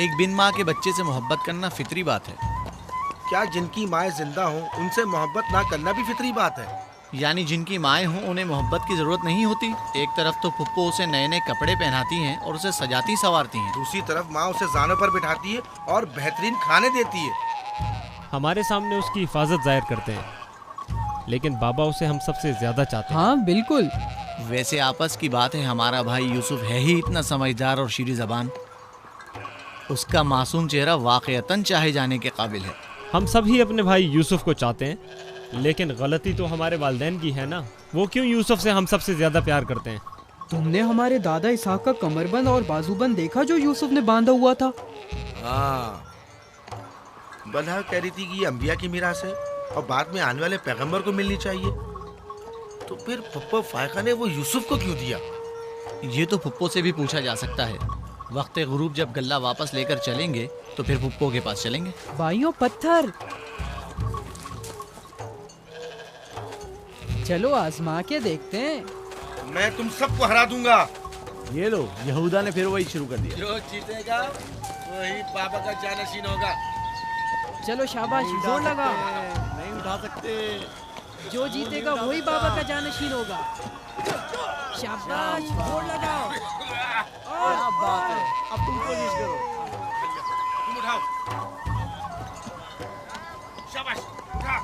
एक बिन माँ के बच्चे से मोहब्बत करना फितरी बात है। क्या जिनकी माएँ जिंदा हों उनसे मोहब्बत ना करना भी फितरी बात है? यानी जिनकी माएँ हों उन्हें मोहब्बत की जरूरत नहीं होती। एक तरफ तो फुप्पो उसे नए नए कपड़े पहनाती हैं और उसे सजाती संवारती हैं, दूसरी तरफ माँ उसे जानों पर बिठाती है और बेहतरीन खाने देती है। हमारे सामने उसकी हिफाजत जाहिर करते हैं, लेकिन बाबा उसे हम सबसे ज्यादा चाहते हैं। हाँ बिल्कुल। वैसे आपस की बात है, हमारा भाई यूसुफ है ही इतना समझदार और शीरी जबान। उसका मासूम चेहरा वाकईतन चाहे जाने के काबिल है। हम सभी अपने भाई यूसुफ को चाहते हैं, लेकिन गलती तो हमारे वालिदैन की है ना। वो क्यों यूसुफ से हम सबसे ज्यादा प्यार करते हैं? तुमने हमारे दादा इसहाक का कमरबंद और बाजूबंद देखा जो यूसुफ ने बांधा हुआ था? हाँ, बलहा कह रही थी कि ये अंबिया की मीरास है और बाद में आने वाले पैगंबर को मिलनी चाहिए। तो फिर फुप्पो फायका ने वो यूसुफ को क्यों दिया? ये तो फुप्पो से भी पूछा जा सकता है। वक्त गुरूब जब गल्ला वापस लेकर चलेंगे तो फिर फुप्पो के पास चलेंगे। भाइयों पत्थर, चलो आजमा के देखते हैं। मैं तुम सबको हरा दूंगा। ये लो, यहूदा ने फिर वही शुरू कर दिया। जो जीतेगा वही बाबा का जानशीन होगा। चलो शाबाश, जोर लगा। नहीं उठा सकते। जो जीतेगा वही बाबा का जानशीन होगा। शाबाश, जोर लगाओ। और अब तुम कोशिश करो। तुम उठाओ। शाबाश, उठा।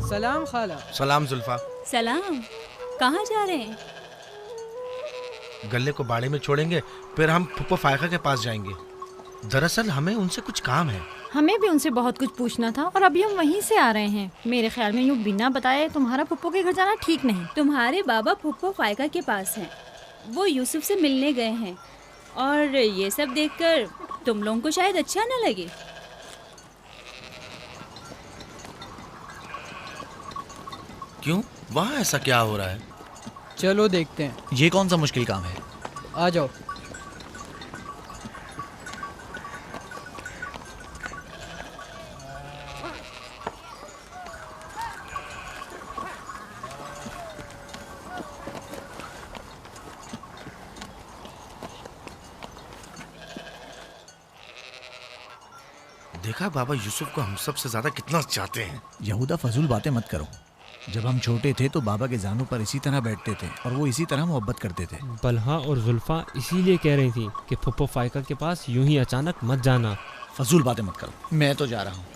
सलाम खाला। सलाम जुल्फा। सलाम। कहाँ जा रहे हैं? गल्ले को बाड़े में छोड़ेंगे, फिर हम फुप्पो फायका के पास जाएंगे। दरअसल हमें उनसे कुछ काम है। हमें भी उनसे बहुत कुछ पूछना था और अभी हम वहीं से आ रहे हैं। मेरे ख्याल में यूँ बिना बताए तुम्हारा फुप्पो के घर जाना ठीक नहीं। तुम्हारे बाबा फुप्पो फायका के पास हैं। वो यूसुफ से मिलने गए हैं और ये सब देखकर तुम लोगों को शायद अच्छा न लगे। क्यों? वहाँ ऐसा क्या हो रहा है? चलो देखते हैं। ये कौन सा मुश्किल काम है? आ जाओ। देखा बाबा यूसुफ को हम सबसे ज्यादा कितना चाहते हैं। यहूदा फजूल बातें मत करो। जब हम छोटे थे तो बाबा के जानों पर इसी तरह बैठते थे और वो इसी तरह मोहब्बत करते थे। बलहा और जुल्फा इसीलिए कह रही थी कि फुप्पो फायका के पास यूं ही अचानक मत जाना। फजूल बातें मत करो, मैं तो जा रहा हूँ।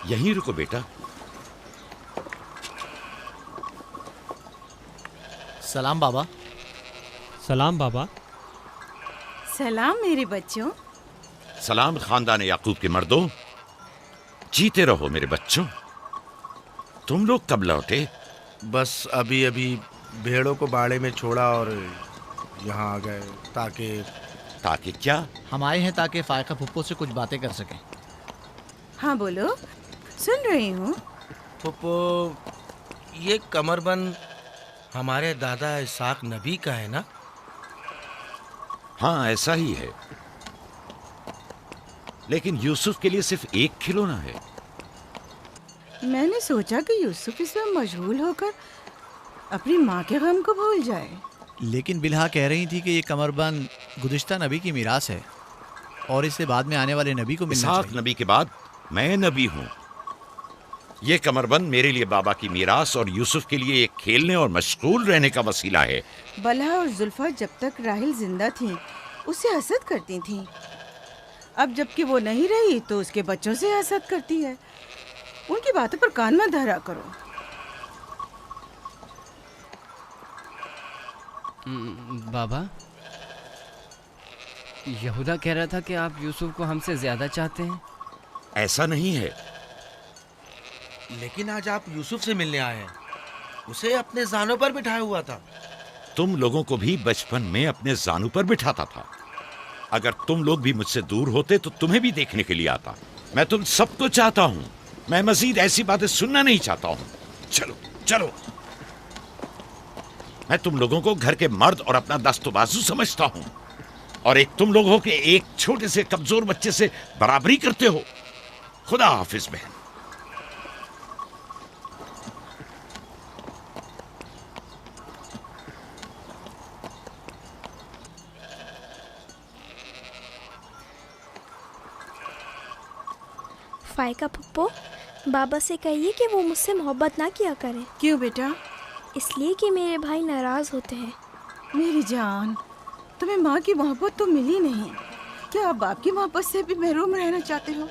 यहीं रुको बेटा। सलाम बाबा। सलाम बाबा। सलाम मेरे बच्चों। सलाम खानदान याकूब के मर्दों। जीते रहो मेरे बच्चों। तुम लोग कब लौटे? बस अभी अभी भेड़ों को बाड़े में छोड़ा और यहाँ आ गए ताकि क्या? हम आए हैं ताकि फायका फुप्पो से कुछ बातें कर सकें। हाँ बोलो, सुन रही हूँ। फुप्पो, ये कमरबंद हमारे दादा इसहाक नबी का है ना? हाँ ऐसा ही है, लेकिन यूसुफ के लिए सिर्फ एक खिलौना है। मैंने सोचा कि यूसुफ इसमें मशगूल होकर अपनी माँ के गम को भूल जाए। लेकिन बिलहा कह रही थी कि ये कमरबंद गुज़िश्ता नबी की मीरास है और इसे बाद में आने वाले नबी को मिलना इसहाक चाहिए। नबी के बाद मैं नबी हूँ। ये कमरबंद मेरे लिए बाबा की मीरास और यूसुफ के लिए एक खेलने और मशगूल रहने का वसीला है। बलहा और जुल्फा जब तक राहिल जिंदा थी उसे हसद करती थीं। अब जबकि वो नहीं रही तो उसके बच्चों से हसद करती है। उनकी बातों पर कान मत धरा करो। बाबा, यहूदा कह रहा था कि आप यूसुफ को हमसे ज्यादा चाहते हैं। ऐसा नहीं है। लेकिन आज आप यूसुफ से मिलने आए हैं। उसे अपने जानों पर बिठाया हुआ था। तुम लोगों को भी बचपन में अपने जानू पर बिठाता था। अगर तुम लोग भी मुझसे दूर होते तो तुम्हें भी देखने के लिए आता। मैं तुम सबको चाहता हूं। मैं मजीद ऐसी बातें सुनना नहीं चाहता हूं। चलो चलो। मैं तुम लोगों को घर के मर्द और अपना दस्तबाजू समझता हूं, और एक तुम लोग हो कि एक छोटे से कमजोर बच्चे से बराबरी करते हो। खुदा हाफिज बहन। फायका पप्पो, बाबा से कहिए कि वो मुझसे मोहब्बत ना किया करे। क्यों बेटा? इसलिए कि मेरे भाई नाराज होते हैं। मेरी जान, तुम्हें माँ की मोहब्बत तो मिली नहीं, क्या आप बाप की मोहब्बत से भी महरूम रहना चाहते हो?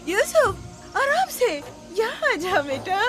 यूसुफ, आराम से, यहाँ आ जा बेटा।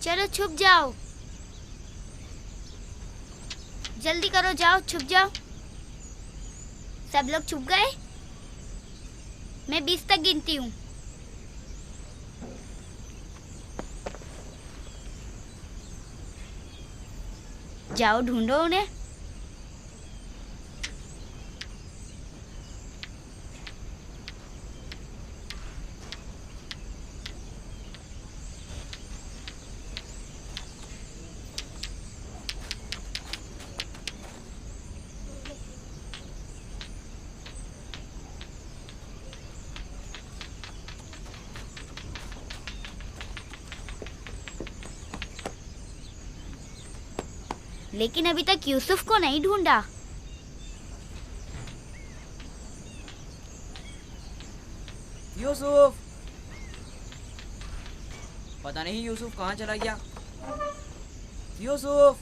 चलो छुप जाओ, जल्दी करो, जाओ छुप जाओ। सब लोग छुप गए? मैं 20 तक गिनती हूँ। जाओ ढूंढो उन्हें। लेकिन अभी तक यूसुफ को नहीं ढूंढा। यूसुफ, पता नहीं यूसुफ कहाँ चला गया। यूसुफ,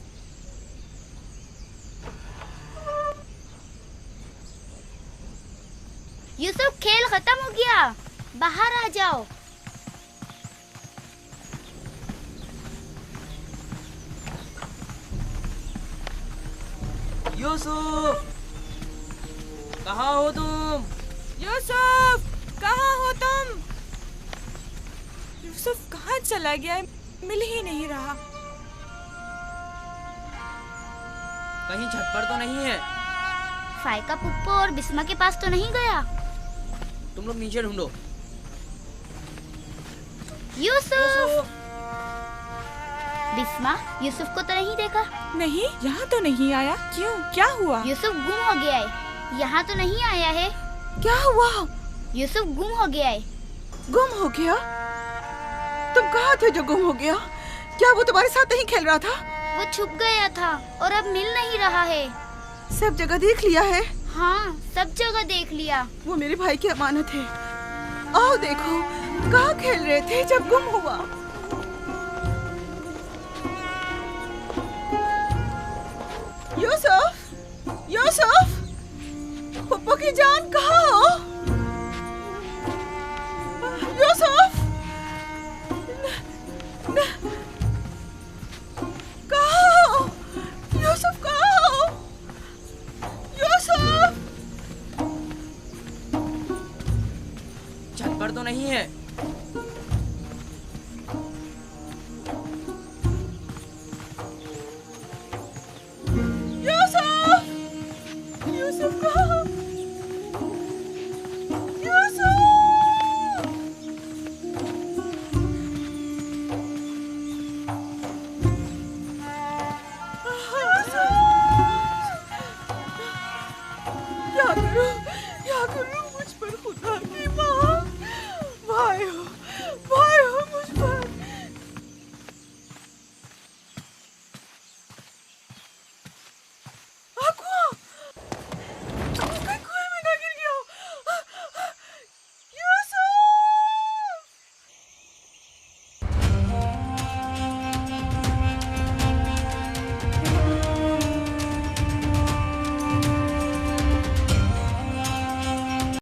यूसुफ, खेल खत्म हो गया, बाहर आ जाओ। यूसुफ, कहाँ हो तुम? यूसुफ, कहाँ हो तुम? यूसुफ कहाँ चला गया है? मिल ही नहीं रहा। कहीं छत पर तो नहीं है? फायका पुप्पो और बिस्मा के पास तो नहीं गया? तुम लोग नीचे ढूंढो। यूसुफ! बिस्मा, यूसुफ को तो नहीं देखा? नहीं, यहाँ तो नहीं आया। क्यों, क्या हुआ? यूसुफ गुम हो गया है। यहाँ तो नहीं आया है। क्या हुआ? यूसुफ गुम हो गया है। गुम हो गया? तुम कहाँ थे जो गुम हो गया? क्या वो तुम्हारे साथ नहीं खेल रहा था? वो छुप गया था और अब मिल नहीं रहा है। सब जगह देख लिया है? हाँ, सब जगह देख लिया। वो मेरे भाई की अमानत है। आओ देखो, कहाँ खेल रहे थे जब गुम हुआ? यूसुफ, यूसुफ, पप्पू की जान कहाँ हो? यूसुफ,